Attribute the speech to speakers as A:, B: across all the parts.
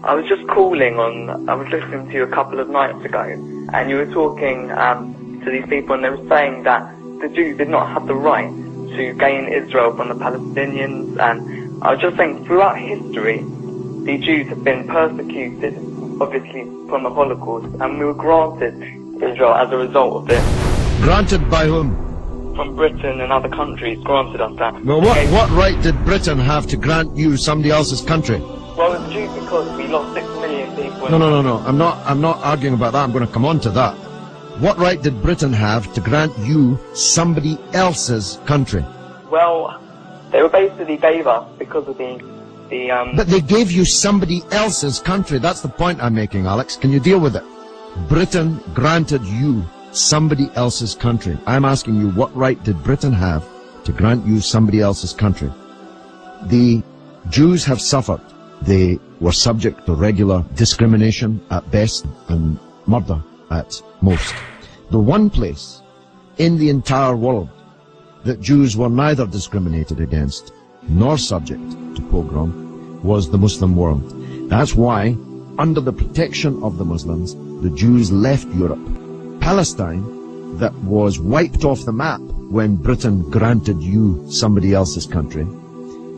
A: I was just calling I was listening to you a couple of nights ago, and you were talking to these people, and they were saying that the Jews did not have the right to gain Israel from the Palestinians, and I was just saying, throughout history, the Jews have been persecuted, obviously, from the Holocaust, and we were granted Israel as a result of this.
B: Granted by whom?
A: From Britain and other countries granted us that.
B: Well, what right did Britain have to grant you somebody else's country?
A: Well, it's due because we lost 6 million people.
B: No. I'm not arguing about that. I'm going to come on to that. What right did Britain have to grant you somebody else's country?
A: Well, they were basically gave us because of the
B: But they gave you somebody else's country. That's the point I'm making, Alex. Can you deal with it? Britain granted you somebody else's country. I'm asking you, what right did Britain have to grant you somebody else's country? The Jews have suffered. They were subject to regular discrimination at best and murder at most. The one place in the entire world that Jews were neither discriminated against nor subject to pogrom was the Muslim world. That's why, under the protection of the Muslims, the Jews left Europe. Palestine, that was wiped off the map when Britain granted you somebody else's country,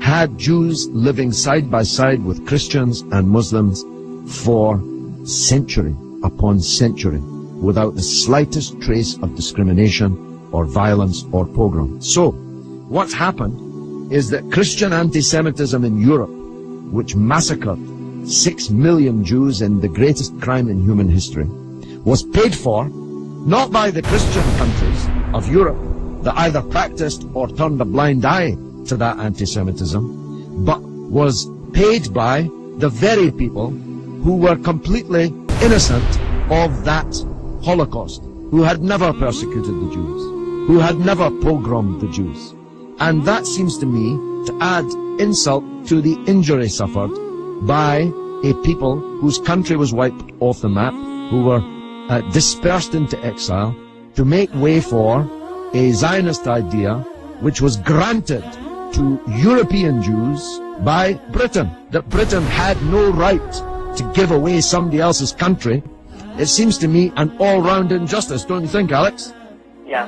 B: had Jews living side by side with Christians and Muslims for century upon century without the slightest trace of discrimination or violence or pogrom. So, what's happened is that Christian anti-Semitism in Europe, which massacred 6 million Jews in the greatest crime in human history, was paid for not by the Christian countries of Europe that either practiced or turned a blind eye to that anti-Semitism, but was paid by the very people who were completely innocent of that Holocaust, who had never persecuted the Jews, who had never pogromed the Jews. And that seems to me to add insult to the injury suffered by a people whose country was wiped off the map, who were dispersed into exile, to make way for a Zionist idea which was granted to European Jews by Britain, that Britain had no right to give away somebody else's country. It seems to me an all-round injustice, don't you think, Alex?
A: Yeah.